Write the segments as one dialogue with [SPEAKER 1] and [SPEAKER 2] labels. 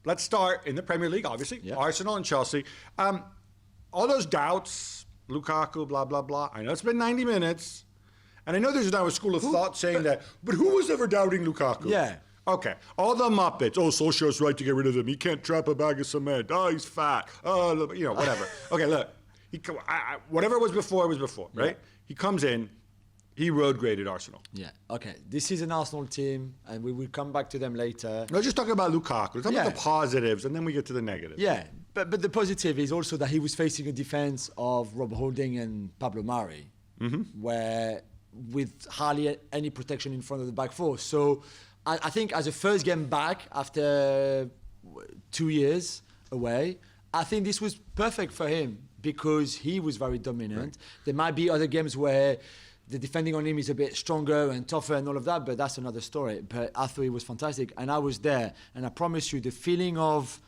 [SPEAKER 1] let's start in the Premier League, obviously.
[SPEAKER 2] Yeah.
[SPEAKER 1] Arsenal and Chelsea. All those doubts, Lukaku, blah, blah, blah. I know it's been 90 minutes. And I know there's now a school of thought saying that, but who was ever doubting Lukaku?
[SPEAKER 2] Yeah.
[SPEAKER 1] Okay. All the Muppets. Oh, Solskjaer's right to get rid of him. He can't trap a bag of cement. Oh, he's fat. Oh, whatever. Okay, look. Whatever was before, right? Yeah. He comes in. He road graded Arsenal.
[SPEAKER 2] Yeah. Okay. This is an Arsenal team, and we will come back to them later.
[SPEAKER 1] Let's just talk about Lukaku. Let's talk about the positives, and then we get to the negatives.
[SPEAKER 2] Yeah. But the positive is also that he was facing a defense of Rob Holding and Pablo Mari, where with hardly any protection in front of the back four. So I think as a first game back after 2 years away, I think this was perfect for him because he was very dominant. Right. There might be other games where the defending on him is a bit stronger and tougher and all of that, but that's another story. But I thought it was fantastic, and I was there, and I promise you the feeling of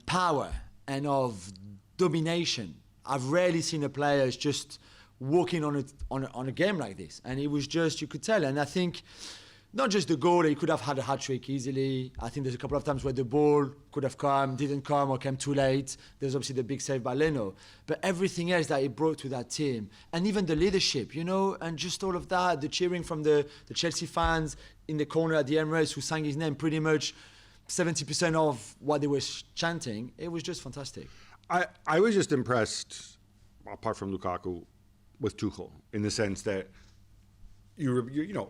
[SPEAKER 2] power and of domination. I've rarely seen a player just walking on a game like this, and it was just, you could tell. And I think not just the goal, he could have had a hat-trick easily. I think there's a couple of times where the ball could have come, didn't come, or came too late. There's obviously the big save by Leno. But everything else that he brought to that team, and even the leadership, and just all of that, the cheering from the Chelsea fans in the corner at the Emirates who sang his name, pretty much 70% of what they were chanting, it was just fantastic.
[SPEAKER 1] I was just impressed, apart from Lukaku, with Tuchel, in the sense that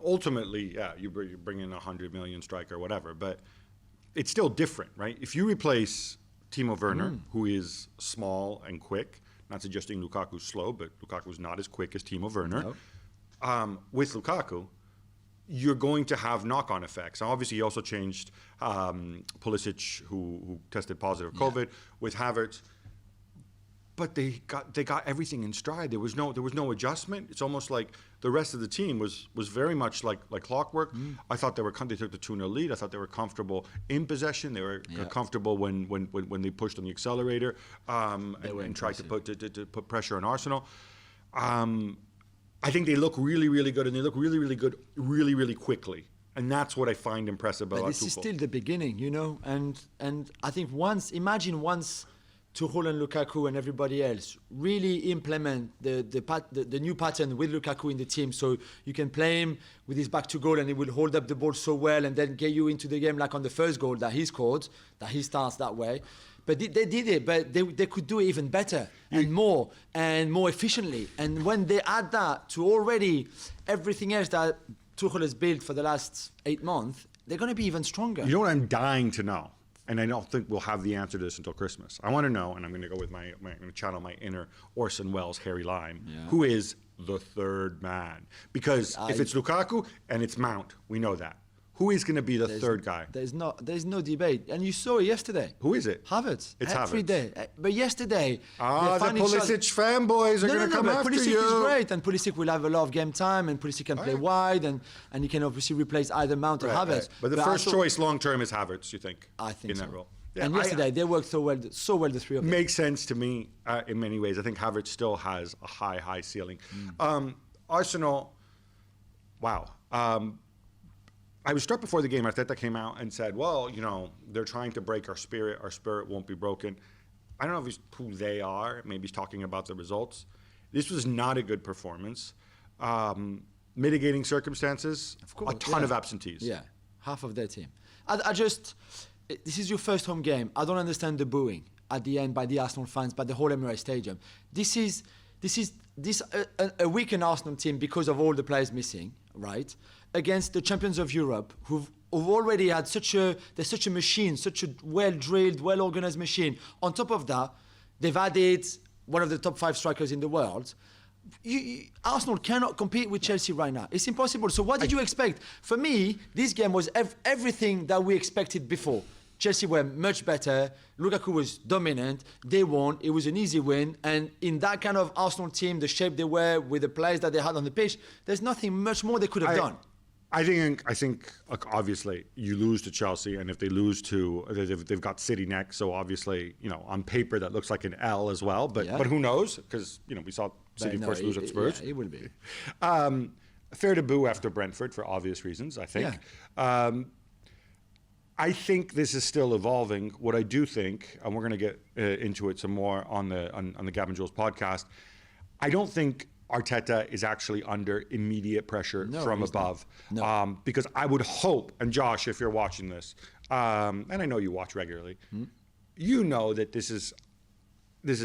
[SPEAKER 1] ultimately, you bring in a 100 million striker or whatever, but it's still different, right? If you replace Timo Werner, who is small and quick, not suggesting Lukaku's slow, but Lukaku's not as quick as Timo Werner, with Lukaku, you're going to have knock-on effects. Now, obviously, he also changed Pulisic, who tested positive COVID, with Havertz. But they got everything in stride. There was no adjustment. It's almost like the rest of the team was very much like clockwork. I thought they took the 2-0 lead. I thought they were comfortable in possession. They were comfortable when they pushed on the accelerator and tried to put pressure on Arsenal. I think they look really, really good, and they look really, really good really, really quickly. And that's what I find impressive about Tuchel.
[SPEAKER 2] This is still the beginning, and I think imagine once Tuchel and Lukaku and everybody else really implement the new pattern with Lukaku in the team, so you can play him with his back to goal and he will hold up the ball so well and then get you into the game like on the first goal that he scored, that he starts that way. But they did it, but they could do it even better and more efficiently. And when they add that to already everything else that Tuchel has built for the last 8 months, they're going to be even stronger.
[SPEAKER 1] You know what I'm dying to know? And I don't think we'll have the answer to this until Christmas. I want to know, and I'm going to go with I'm going to channel my inner Orson Welles, Harry Lime, who is the third man. Because if it's Lukaku and it's Mount, we know that. Who is going to be the third guy?
[SPEAKER 2] There's no debate. And you saw it yesterday.
[SPEAKER 1] Who is it?
[SPEAKER 2] Havertz.
[SPEAKER 1] It's
[SPEAKER 2] every
[SPEAKER 1] Havertz.
[SPEAKER 2] Day. But yesterday...
[SPEAKER 1] the Pulisic fanboys are going to come after
[SPEAKER 2] Pulisic
[SPEAKER 1] you.
[SPEAKER 2] Pulisic is great, and Pulisic will have a lot of game time, and Pulisic can play wide, and he can obviously replace either Mount or Havertz.
[SPEAKER 1] Right. But the first choice long-term is Havertz, you think?
[SPEAKER 2] I think so.
[SPEAKER 1] In that role.
[SPEAKER 2] Yeah, and yesterday, they worked so well, the three of them.
[SPEAKER 1] Makes sense to me in many ways. I think Havertz still has a high ceiling. Arsenal, wow. I was struck before the game. Arteta came out and said, well, they're trying to break our spirit. Our spirit won't be broken. I don't know if he's who they are. Maybe he's talking about the results. This was not a good performance. Mitigating circumstances, of course, a ton of absentees.
[SPEAKER 2] Yeah, half of their team. This is your first home game. I don't understand the booing at the end by the Arsenal fans, by the whole Emirates Stadium. This is a weakened Arsenal team because of all the players missing, right? Against the champions of Europe, who've already had they're such a machine, such a well-drilled, well-organized machine. On top of that, they've added one of the top 5 strikers in the world. Arsenal cannot compete with Chelsea right now. It's impossible. So what did you expect? For me, this game was everything that we expected before. Chelsea were much better. Lukaku was dominant. They won. It was an easy win. And in that kind of Arsenal team, the shape they were, with the players that they had on the pitch, there's nothing much more they could have done.
[SPEAKER 1] I think obviously you lose to Chelsea, and if they lose to, they've got City next. So obviously, on paper that looks like an L as well. But who knows? Because we saw City first lose at Spurs.
[SPEAKER 2] Yeah, it will be.
[SPEAKER 1] Fair to boo after Brentford for obvious reasons, I think.
[SPEAKER 2] Yeah.
[SPEAKER 1] I think this is still evolving. What I do think, and we're going to get into it some more on the Gab and Juls podcast, I don't think Arteta is actually under immediate pressure from above. No. Because I would hope, and Josh, if you're watching this, and I know you watch regularly, you know that this is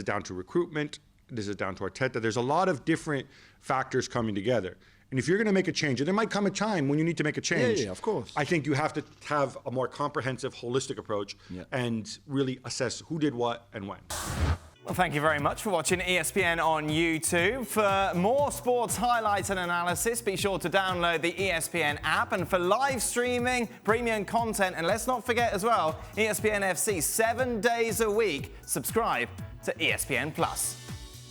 [SPEAKER 1] down to recruitment, this is down to Arteta. There's a lot of different factors coming together. And if you're going to make a change, and there might come a time when you need to make a change.
[SPEAKER 2] Yeah, of course.
[SPEAKER 1] I think you have to have a more comprehensive, holistic approach and really assess who did what and when.
[SPEAKER 3] Well, thank you very much for watching ESPN on YouTube. For more sports highlights and analysis, be sure to download the ESPN app. And for live streaming, premium content, and let's not forget as well, ESPN FC 7 days a week. Subscribe to ESPN+.